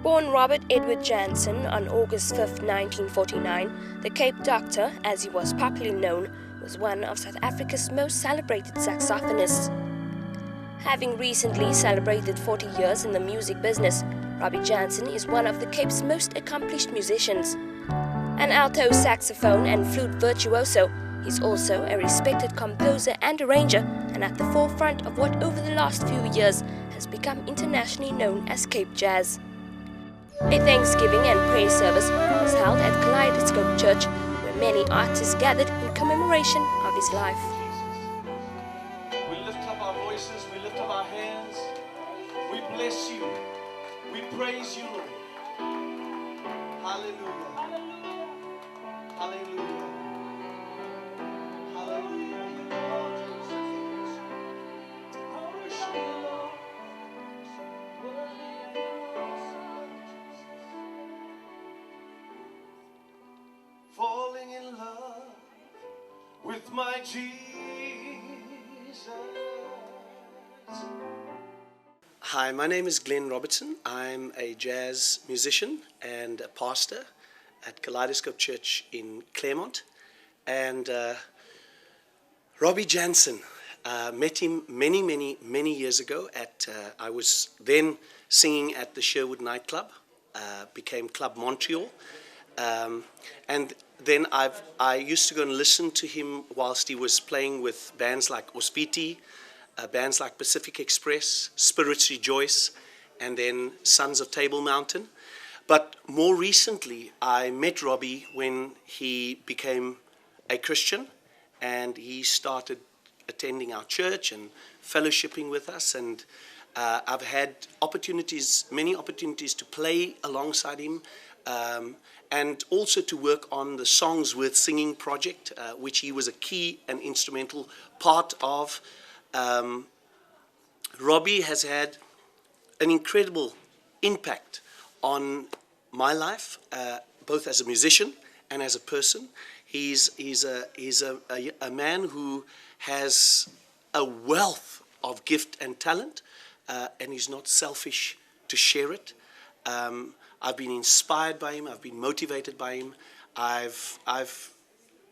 Born Robert Edward Jansen on August 5, 1949, the Cape Doctor, as he was popularly known, was one of South Africa's most celebrated saxophonists. Having recently celebrated 40 years in the music business, Robbie Jansen is one of the Cape's most accomplished musicians. An alto saxophone and flute virtuoso, he's also a respected composer and arranger, and at the forefront of what over the last few years has become internationally known as Cape Jazz. A Thanksgiving and prayer service was held at Kaleidoscope Church, where many artists gathered in commemoration of his life. We lift up our voices, we lift up our hands, we bless you, we praise you, Lord. Hallelujah. Hallelujah. Hallelujah. Falling in love with my Jesus. Hi, my name is Robertson. I'm a jazz musician and a pastor at Kaleidoscope Church in Claremont. And Robbie Jansen, met him many years ago at, I was then singing at the Sherwood nightclub, became Club Montreal. And then I used to go and listen to him whilst he was playing with bands like Ospiti, bands like Pacific Express, Spirits Rejoice, and then Sons of Table Mountain. But more recently, I met Robbie when he became a Christian, and he started attending our church and fellowshipping with us. And I've had many opportunities to play alongside him, and also to work on the Songs Worth Singing project, which he was a key and instrumental part of. Robbie has had an incredible impact on my life, both as a musician and as a person. He's a man who has a wealth of gift and talent, and he's not selfish to share it. I've been inspired by him. I've been motivated by him.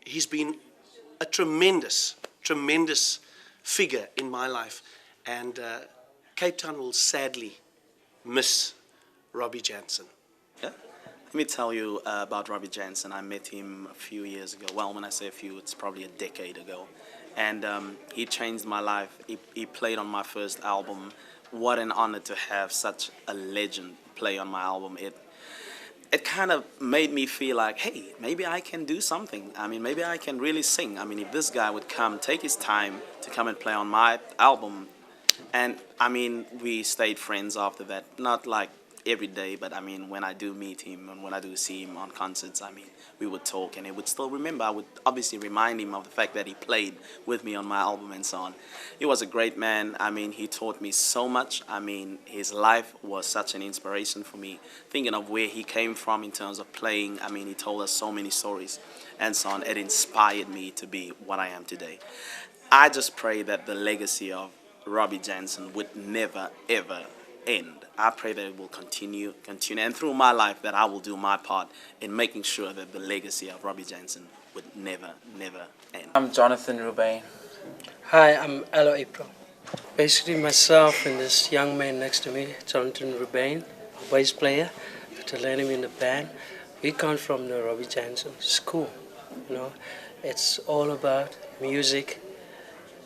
He's been a tremendous figure in my life, and Cape Town will sadly miss Robbie Jansen. Yeah? Let me tell you about Robbie Jansen. I met him a few years ago. Well, when I say a few, it's probably a decade ago. And he changed my life. He played on my first album. What an honor to have such a legend play on my album. It kind of made me feel like, hey, maybe I can do something. I mean, maybe I can really sing. I mean, if this guy would come, take his time to come and play on my album. And I mean, we stayed friends after that. Not like every day, but I mean, when I do meet him and when I do see him on concerts, I mean, we would talk and he would still remember. I would obviously remind him of the fact that he played with me on my album and so on. He was a great man. I mean, he taught me so much. I mean, his life was such an inspiration for me. Thinking of where he came from in terms of playing, I mean, he told us so many stories and so on. It inspired me to be what I am today. I just pray that the legacy of Robbie Jansen would never, ever end. I pray that it will continue, and through my life that I will do my part in making sure that the legacy of Robbie Jansen would never end. I'm Jonathan Rubain. Hi, I'm Allou. Basically myself and this young man next to me, Jonathan Rubain, a bass player, to learn him in the band. We come from the Robbie Jansen school, you know. It's all about music,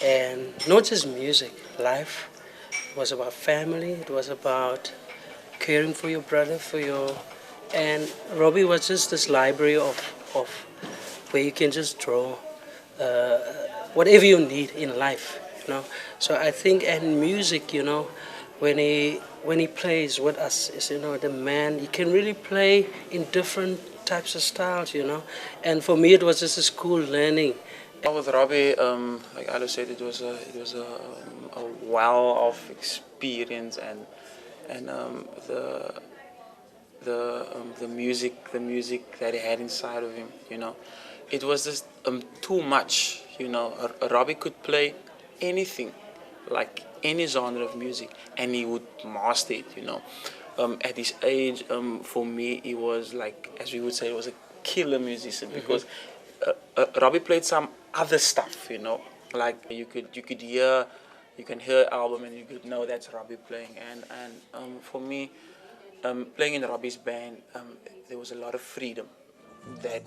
and not just music, life. It was about family, it was about caring for your brother, and Robbie was just this library of where you can just draw whatever you need in life, you know. So I think in music, you know, when he plays with us, is, you know, the man, he can really play in different types of styles, you know. And for me, it was just a school learning. With Robbie, like Allou said, it was a well of experience and the music that he had inside of him, you know. It was just too much, you know. Robbie could play anything, like any genre of music, and he would master it, you know. At his age, for me, he was like, as we would say, he was a killer musician, because Robbie played some other stuff, you know, like you can hear album and you could know that's Robbie playing, and for me, playing in Robbie's band, there was a lot of freedom that.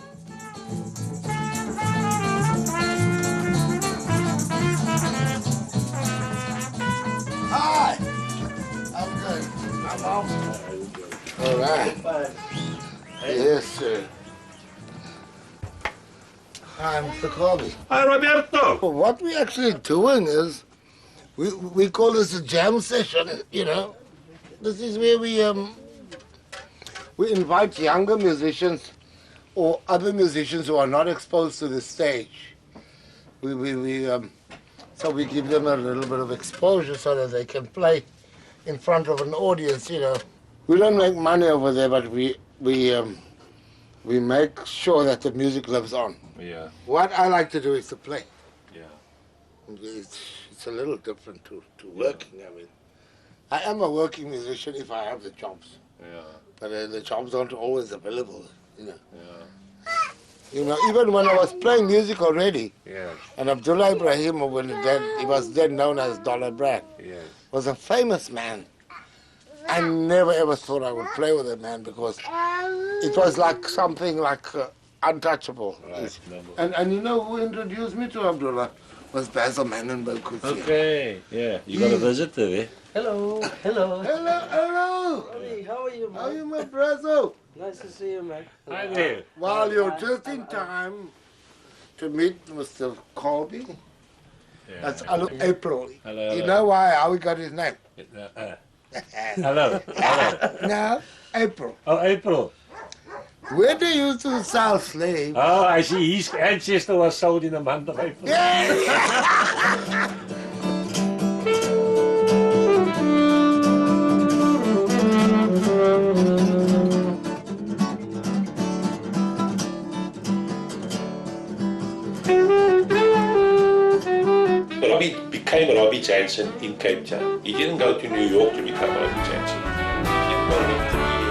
Hi! I'm good. I'm off. All right. Yes, sir. Hi, Mr. Corby. Hi, Roberto. Well, what we're actually doing is, we call this a jam session, you know. This is where we invite younger musicians or other musicians who are not exposed to the stage. So we give them a little bit of exposure so that they can play in front of an audience, you know. We don't make money over there, but we make sure that the music lives on. Yeah. What I like to do is to play. Yeah. It's a little different to working. I mean, I am a working musician if I have the jobs. Yeah. But the jobs aren't always available, you know. Yeah. You know, even when I was playing music already, Yeah. and Abdullah Ibrahim, he was then known as Dollar Brad, Yes. was a famous man. I never ever thought I would play with that man because it was like something like untouchable. Right. And you know who introduced me to Abdullah was Basil Manenberg. Okay. Yeah. You got a visitor there. Hello, hello. Hello, hello. Hey, how are you, man? How are you, my brother? Nice to see you, man. Hi there. Well, you're just in time to meet Mr. Colby. Yeah. That's Allou April. Hello, You hello. know how he got his name? Hello. Hello. No, April. Oh, April. Where they used to sell slaves. Oh, I see. His ancestor was sold in the month of April. Robbie became Robbie Jansen in Cape Town. He didn't go to New York to become Robbie Jansen. He wanted to be